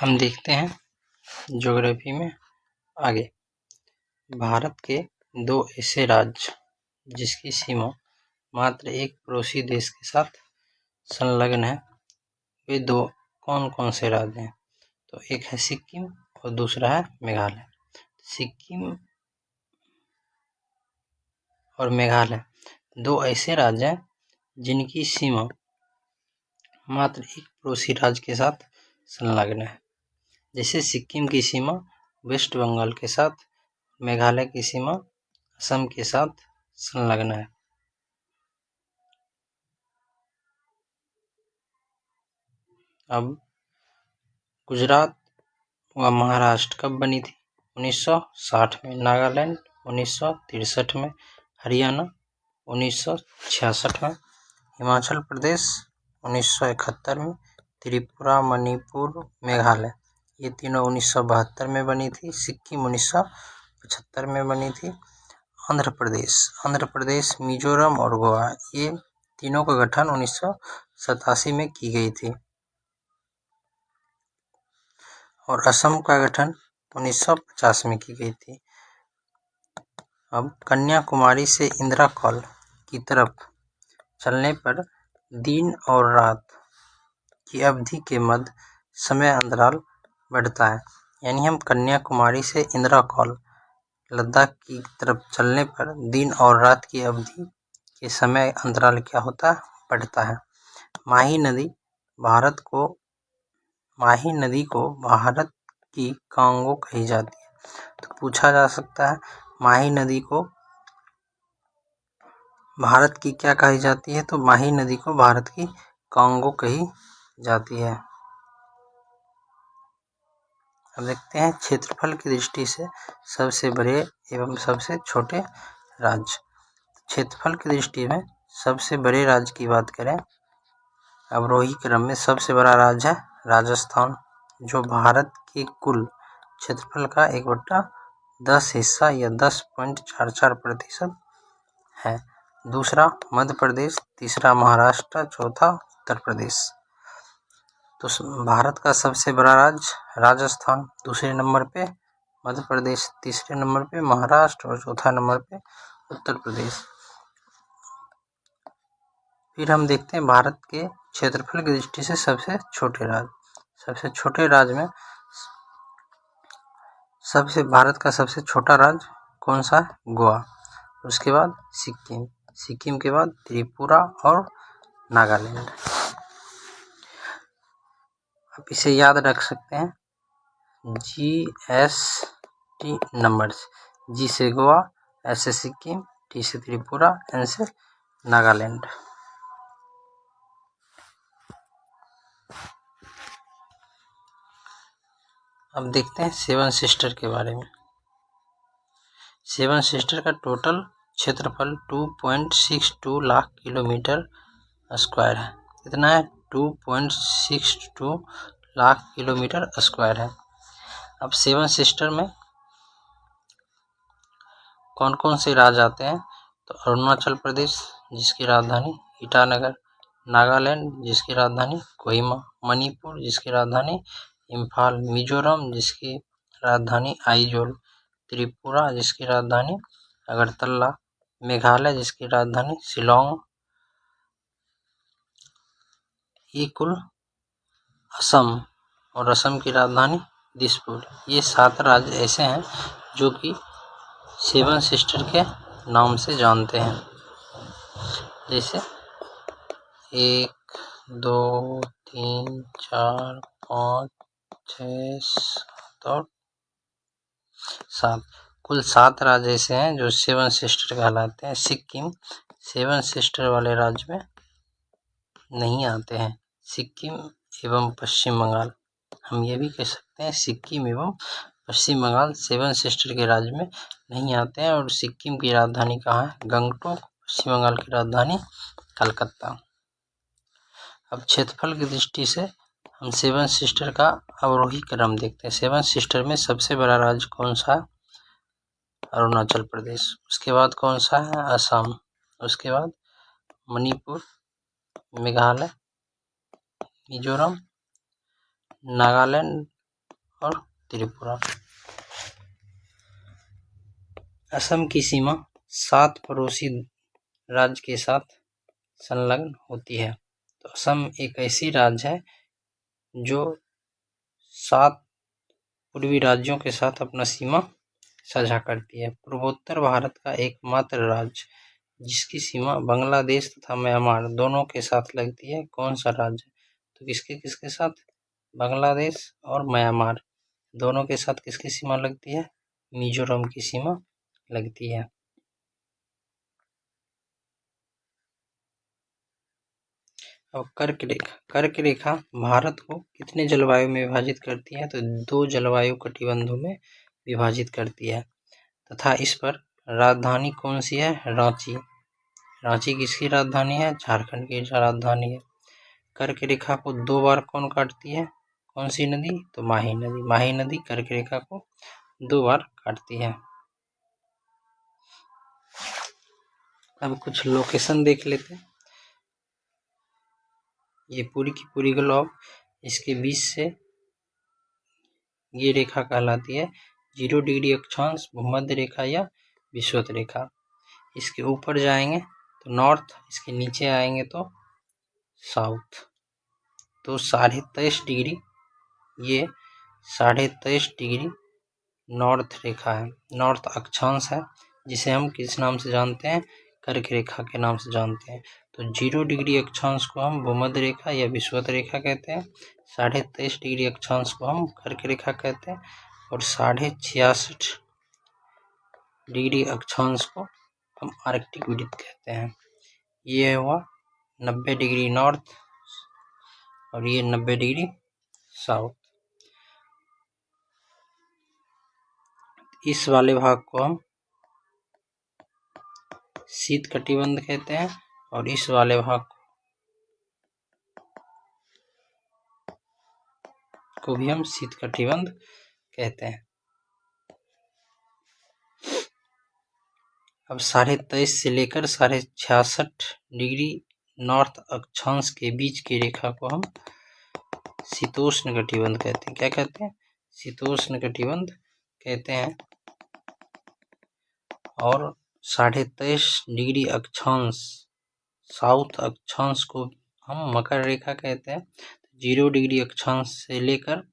हम देखते हैं ज्योग्राफी में आगे। भारत के दो ऐसे राज्य जिसकी सीमा मात्र एक पड़ोसी देश के साथ संलग्न है, वे दो कौन कौन से राज्य हैं? तो एक है सिक्किम और दूसरा है मेघालय। सिक्किम और मेघालय दो ऐसे राज्य हैं जिनकी सीमा मात्र एक पड़ोसी राज्य के साथ संलग्न है। जैसे सिक्किम की सीमा वेस्ट बंगाल के साथ, मेघालय की सीमा असम के साथ संलग्न है। अब गुजरात व महाराष्ट्र कब बनी थी? 1960 में। नागालैंड 1963 में। हरियाणा 1966 में। हिमाचल प्रदेश 1971 में। त्रिपुरा, मणिपुर, मेघालय ये तीनों 1972 में बनी थी। सिक्किम 1975 में बनी थी। आंध्र प्रदेश, मिजोरम और गोवा ये तीनों का गठन 1987 में की गई थी और असम का गठन 1950 में की गई थी। अब कन्याकुमारी से इंदिरा कॉल की तरफ चलने पर दिन और रात की अवधि के मध्य समय अंतराल बढ़ता है। यानी हम कन्याकुमारी से इंदिरा कॉल लद्दाख की तरफ चलने पर दिन और रात की अवधि के समय अंतराल क्या होता है? बढ़ता है। माही नदी को भारत की कांगो कही जाती है। तो पूछा जा सकता है माही नदी को भारत की क्या कही जाती है? तो माही नदी को भारत की कांगो कही जाती है। अब देखते हैं क्षेत्रफल की दृष्टि से सबसे बड़े एवं सबसे छोटे राज्य। क्षेत्रफल की दृष्टि में सबसे बड़े राज्य की बात करें, अवरोही क्रम में सबसे बड़ा राज्य है राजस्थान, जो भारत के कुल क्षेत्रफल का 1/10 हिस्सा या 10.44% है। दूसरा मध्य प्रदेश, तीसरा महाराष्ट्र, चौथा उत्तर प्रदेश। तो भारत का सबसे बड़ा राज्य राजस्थान, दूसरे नंबर पे मध्य प्रदेश, तीसरे नंबर पे महाराष्ट्र और चौथा नंबर पे उत्तर प्रदेश। फिर हम देखते हैं भारत के क्षेत्रफल की दृष्टि से सबसे छोटे राज्य। सबसे छोटे राज्य में भारत का सबसे छोटा राज्य कौन सा है? गोवा। उसके बाद सिक्किम के बाद त्रिपुरा और नागालैंड। आप इसे याद रख सकते हैं GST नंबर्स। जी से गोवा, S से सिक्किम, T से त्रिपुरा, N से नागालैंड। अब देखते हैं सेवन सिस्टर के बारे में। सेवन सिस्टर का टोटल क्षेत्रफल 2.62 लाख किलोमीटर स्क्वायर है। कितना है? 2.62 लाख किलोमीटर स्क्वायर है। अब सेवन सिस्टर में कौन कौन से राज्य आते हैं? तो अरुणाचल प्रदेश जिसकी राजधानी ईटानगर, नागालैंड जिसकी राजधानी कोहिमा, मणिपुर जिसकी राजधानी इम्फाल, मिजोरम जिसकी राजधानी आइजोल, त्रिपुरा जिसकी राजधानी अगरतला, मेघालय जिसकी राजधानी शिलोंग, ये कुल असम और असम की राजधानी दिसपुर। ये 7 राज्य ऐसे हैं जो कि सेवन सिस्टर के नाम से जानते हैं। जैसे 1, 2, 3, 4, 5, 6, 7 और 7 कुल 7 राज्य ऐसे हैं जो सेवन सिस्टर कहलाते हैं। सिक्किम सेवन सिस्टर वाले राज्य में नहीं आते हैं। सिक्किम एवं पश्चिम बंगाल, हम ये भी कह सकते हैं सिक्किम एवं पश्चिम बंगाल सेवन सिस्टर के राज्य में नहीं आते हैं। और सिक्किम की राजधानी कहाँ है? गंगटोक। पश्चिम बंगाल की राजधानी कलकत्ता। अब क्षेत्रफल की दृष्टि से हम सेवन सिस्टर का अवरोही क्रम देखते हैं। सेवन सिस्टर में सबसे बड़ा राज्य कौन सा है? अरुणाचल प्रदेश। उसके बाद कौन सा है? असम। उसके बाद मणिपुर, मेघालय, मिजोरम, नागालैंड और त्रिपुरा। असम की सीमा 7 पड़ोसी राज्य के साथ संलग्न होती है। तो असम एक ऐसी राज्य है जो 7 पूर्वी राज्यों के साथ अपना सीमा साझा करती है। पूर्वोत्तर भारत का एकमात्र राज्य जिसकी सीमा बांग्लादेश तथा म्यांमार दोनों के साथ लगती है, कौन सा राज्य? तो किसके किसके साथ? बांग्लादेश और म्यांमार दोनों के साथ किसकी सीमा लगती है? मिजोरम की सीमा लगती है। अब कर्क रेखा भारत को कितने जलवायु में विभाजित करती है? तो 2 जलवायु कटिबंधों में विभाजित करती है तथा इस पर राजधानी कौन सी है? रांची। रांची किसकी राजधानी है? झारखंड की राजधानी है। कर्क रेखा को 2 बार कौन काटती है? कौन सी नदी? तो माही नदी। माही नदी कर्क रेखा को 2 बार काटती है। अब कुछ लोकेशन देख लेते हैं। ये पूरी की पूरी ग्लोब इसके बीच से ये रेखा कहलाती है 0 डिग्री अक्षांश, भूमध्य रेखा या विषुवत रेखा। इसके ऊपर जाएंगे तो नॉर्थ, इसके नीचे आएंगे तो साउथ। तो 23.5 डिग्री, ये 23.5 डिग्री नॉर्थ रेखा है, नॉर्थ अक्षांश है, जिसे हम किस नाम से जानते हैं? कर्क रेखा के नाम से जानते हैं। तो 0 डिग्री अक्षांश को हम भूमध्य रेखा या विषुवत रेखा कहते हैं, 23.5 डिग्री अक्षांश को हम कर्क रेखा कहते हैं और 66.5 डिग्री अक्षांश को हम आर्कटिक वृत्त कहते हैं। ये हुआ 90 डिग्री नॉर्थ और ये 90 डिग्री साउथ। इस वाले भाग को हम शीत कटिबंध कहते हैं और इस वाले भाग को भी हम शीत कटिबंध कहते हैं। अब 23.5 से लेकर 66.5 डिग्री नॉर्थ अक्षांश के बीच की रेखा को हम शीतोष्ण कटिबंध कहते हैं। क्या कहते हैं? शीतोष्ण कटिबंध कहते हैं। और 23.5 डिग्री अक्षांश साउथ अक्षांश को हम मकर रेखा कहते हैं। 0 डिग्री अक्षांश से लेकर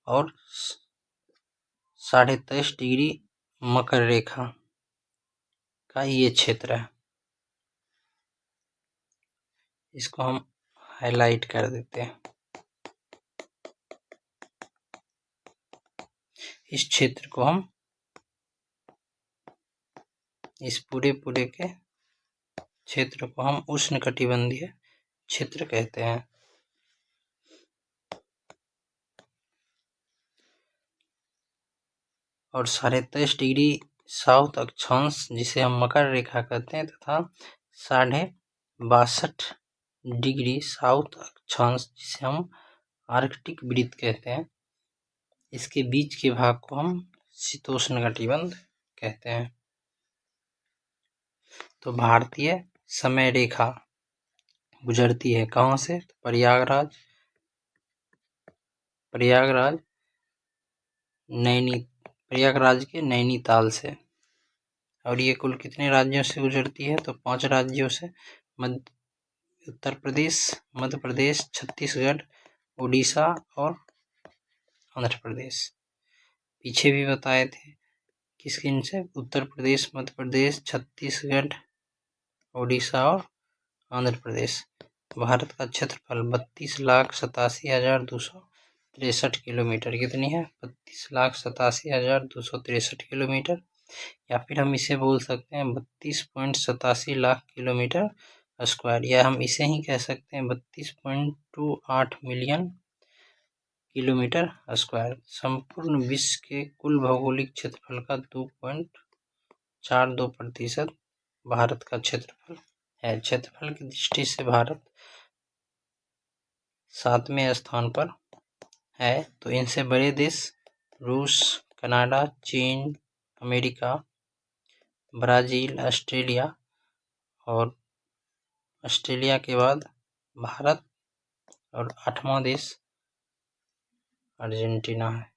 और 23.5 डिग्री मकर रेखा का ये क्षेत्र है, इसको हम हाईलाइट कर देते हैं। इस क्षेत्र को हम, इस पूरे के क्षेत्र को हम उष्णकटिबंधीय क्षेत्र कहते हैं। और 23.5 डिग्री साउथ अक्षांश जिसे हम मकर रेखा कहते हैं तथा 62.5 डिग्री साउथ अक्षांश जिसे हम आर्कटिक वृत्त कहते हैं, इसके बीच के भाग को हम शीतोष्ण कटिबंध कहते हैं। तो भारतीय समय रेखा गुजरती है कहाँ से? प्रयागराज के नैनीताल से। और ये कुल कितने राज्यों से गुजरती है? तो 5 राज्यों से, उत्तर प्रदेश, मध्य प्रदेश, छत्तीसगढ़, उड़ीसा और आंध्र प्रदेश। पीछे भी बताए थे किस किन से? उत्तर प्रदेश, मध्य प्रदेश, छत्तीसगढ़, उड़ीसा और आंध्र प्रदेश। भारत का क्षेत्रफल 32,87,263 किलोमीटर कितनी है? 32,87,263 किलोमीटर, या फिर हम इसे बोल सकते हैं 32.87 लाख किलोमीटर स्क्वायर, या हम इसे ही कह सकते हैं 32.28 मिलियन किलोमीटर स्क्वायर। संपूर्ण विश्व के कुल भौगोलिक क्षेत्रफल का 2.42% भारत का क्षेत्रफल है। क्षेत्रफल की दृष्टि से भारत 7वें स्थान पर है। तो इनसे बड़े देश रूस, कनाडा, चीन, अमेरिका, ब्राज़ील, ऑस्ट्रेलिया, और ऑस्ट्रेलिया के बाद भारत, और 8वां देश अर्जेंटीना है।